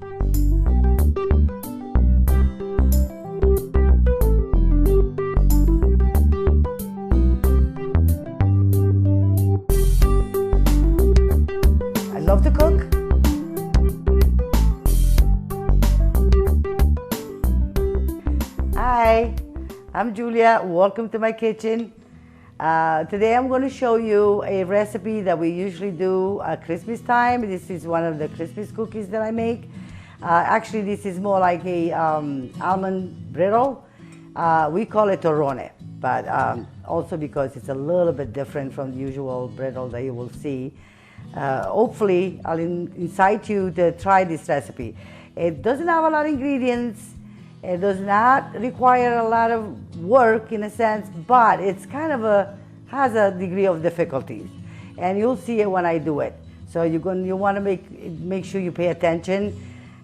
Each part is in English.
I love to cook. Hi, I'm Julia. Welcome to my kitchen. Today I'm going to show you a recipe that we usually do at Christmas time. This is one of the Christmas cookies that I make. Actually, this is more like a almond brittle. We call it Torrone, but also because it's a little bit different from the usual brittle that you will see. Hopefully, I'll incite you to try this recipe. It doesn't have a lot of ingredients. It does not require a lot of work in a sense, but it's kind of has a degree of difficulty, and you'll see it when I do it. So you want to make sure you pay attention,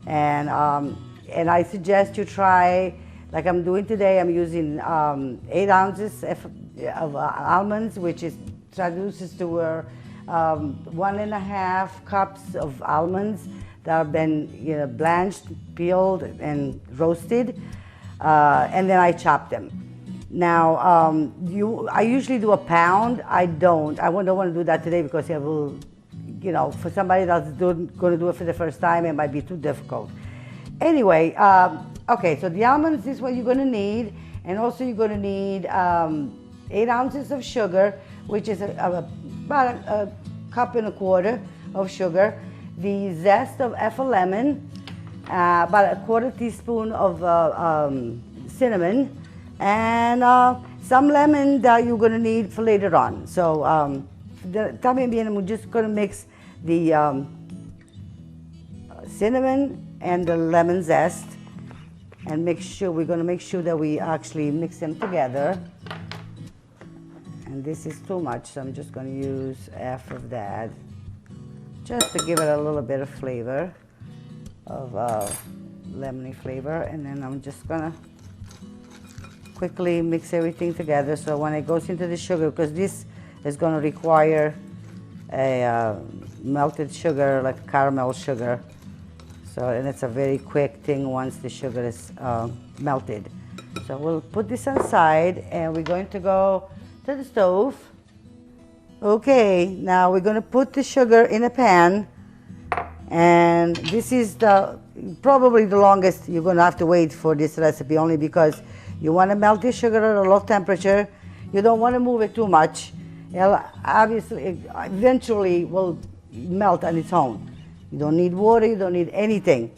and I suggest you try like I'm doing today. I'm using 8 ounces of almonds, which traduces to 1.5 cups of almonds that have been blanched, peeled, and roasted, and then I chop them. Now, I usually do a pound. I don't want to do that today because it will, for somebody that's going to do it for the first time, it might be too difficult. Anyway, okay, so the almonds is what you're going to need, and also you're going to need 8 ounces of sugar, which is about a cup and a quarter of sugar. The zest of half a lemon, about a quarter teaspoon of cinnamon, and some lemon that you're going to need for later on. So también bien, we're just going to mix the cinnamon and the lemon zest, and we're going to make sure that we actually mix them together. And this is too much, so I'm just going to use half of that, just to give it a little bit of flavor, of lemony flavor. And then I'm just gonna quickly mix everything together, so when it goes into the sugar, because this is going to require a melted sugar, like caramel sugar, and it's a very quick thing once the sugar is melted. So we'll put this aside, and we're going to go to the stove. Okay, now we're going to put the sugar in a pan, and this is probably the longest you're going to have to wait for this recipe, only because you want to melt the sugar at a low temperature. You don't want to move it too much. Obviously, eventually will melt on its own. You don't need water, you don't need anything,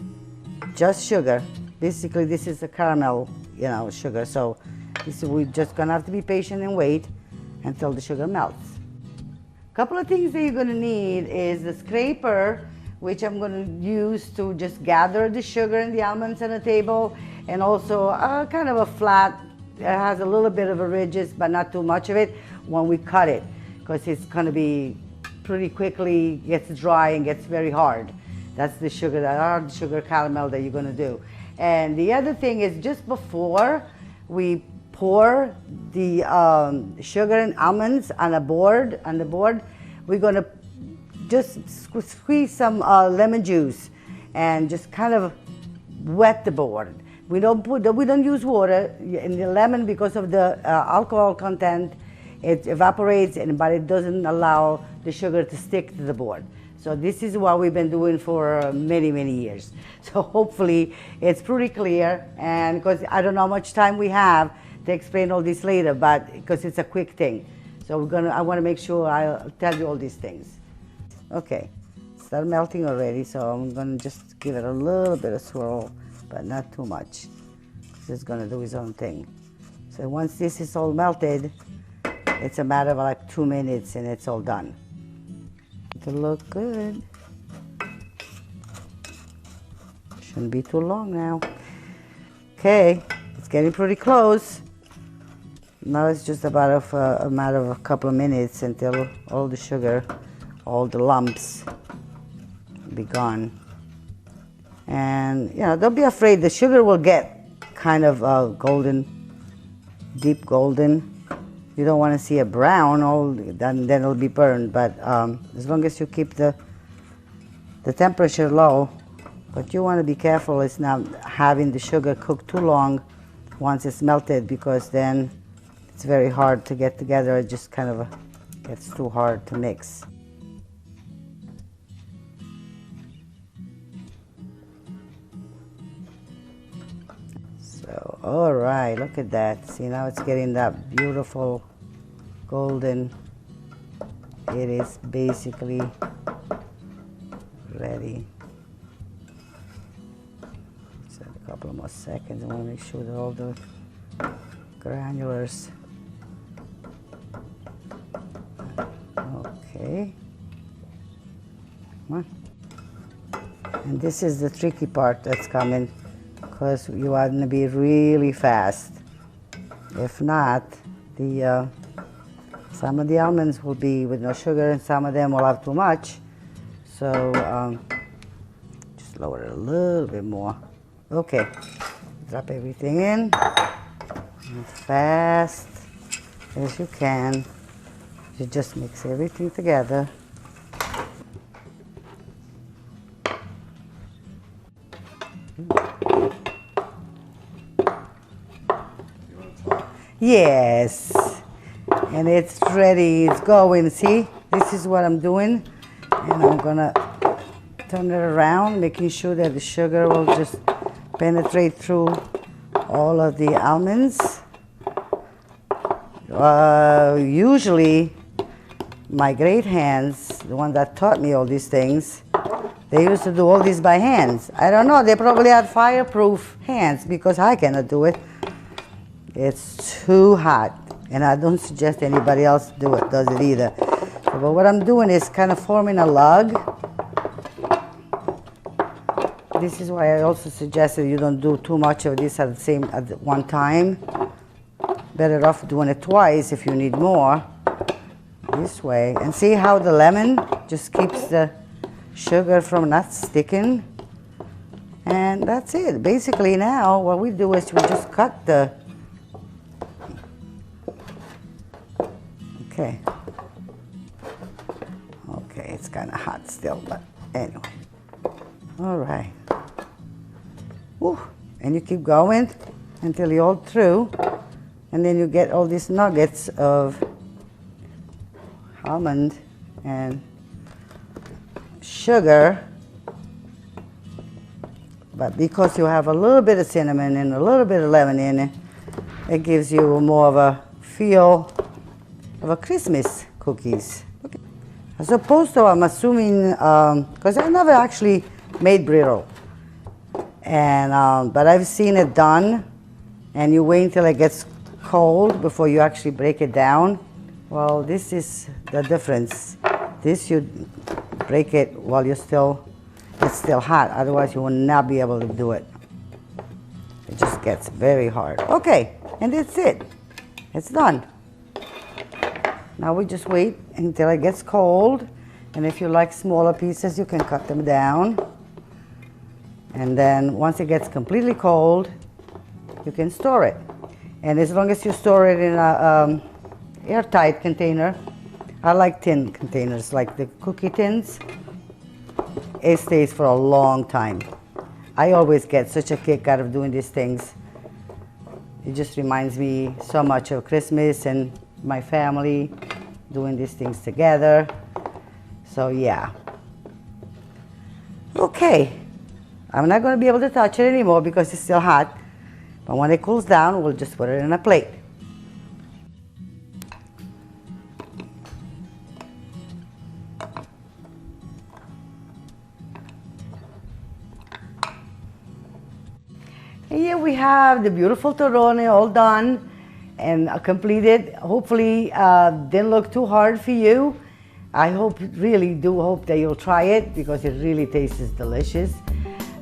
just sugar. Basically, this is a caramel, sugar. So we're just going to have to be patient and wait until the sugar melts. Couple of things that you're going to need is the scraper, which I'm going to use to just gather the sugar and the almonds on the table, and also kind of a flat, it has a little bit of a ridges, but not too much of it when we cut it, because it's going to be pretty quickly gets dry and gets very hard. That's the sugar, that hard sugar caramel that you're going to do. And the other thing is, just before we pour the sugar and almonds on the board, we're going to just squeeze some lemon juice and just kind of wet the board. We don't use water in the lemon because of the alcohol content. It evaporates, but it doesn't allow the sugar to stick to the board. So this is what we've been doing for many, many years. So hopefully it's pretty clear, and because I don't know how much time we have to explain all this later, but because it's a quick thing. So I want to make sure I'll tell you all these things. Okay, start melting already, so I'm going to just give it a little bit of swirl, but not too much. It's going to do its own thing. So once this is all melted, it's a matter of like 2 minutes and it's all done. It'll look good. Shouldn't be too long now. Okay, it's getting pretty close. Now it's just about a matter of a couple of minutes until all the sugar, all the lumps be gone. And don't be afraid, the sugar will get kind of golden, deep golden. You don't want to see it brown, then it'll be burned. But as long as you keep the temperature low, But you want to be careful it's not having the sugar cook too long once it's melted, because then it's very hard to get together. It just kind of gets too hard to mix. So, all right, look at that. See, now it's getting that beautiful golden. It is basically ready. So a couple of more seconds. I want to make sure that all the granulars. Okay. Come on. And this is the tricky part that's coming, because you want to be really fast. If not, the some of the almonds will be with no sugar, and some of them will have too much. So just lower it a little bit more. Okay, drop everything in as fast as you can. You just mix everything together. Yes, and it's ready, it's going. See, this is what I'm doing, and I'm gonna turn it around, making sure that the sugar will just penetrate through all of the almonds. Usually, my great hands, the one that taught me all these things, they used to do all this by hands. I don't know, they probably had fireproof hands, because I cannot do it. It's too hot, and I don't suggest anybody else does it either. So, but what I'm doing is kind of forming a lug. This is why I also suggest that you don't do too much of this at one time. Better off doing it twice if you need more. This way, and see how the lemon just keeps the sugar from not sticking. And that's it. Basically now what we do is we just cut the. Okay. Okay, it's kind of hot still, but anyway. All right. Woo. And you keep going until you're all through, and then you get all these nuggets of almond and sugar. But because you have a little bit of cinnamon and a little bit of lemon in it, it gives you more of a feel of a Christmas cookies. Okay. As opposed to, I'm assuming, because I never actually made brittle, and but I've seen it done, and you wait until it gets cold before you actually break it down. Well, this is the difference. This you break it while it's still hot. Otherwise, you will not be able to do it. It just gets very hard. Okay, and that's it. It's done. Now we just wait until it gets cold, and if you like smaller pieces, you can cut them down. And then once it gets completely cold, you can store it. And as long as you store it in a airtight container, I like tin containers, like the cookie tins. It stays for a long time. I always get such a kick out of doing these things. It just reminds me so much of Christmas and my family doing these things together. So yeah. Okay, I'm not going to be able to touch it anymore because it's still hot. But when it cools down, we'll just put it in a plate. And here we have the beautiful torrone all done and completed. Hopefully didn't look too hard for you. I really do hope that you'll try it, because it really tastes delicious.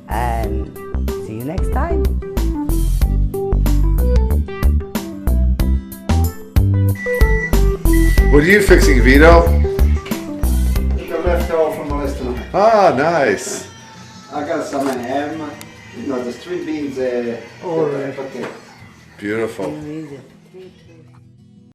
And see you next time. What are you fixing, Vito? The leftover from the restaurant. Ah, nice. I got some ham, the string beans, Oh, potato. Beautiful. Amazing.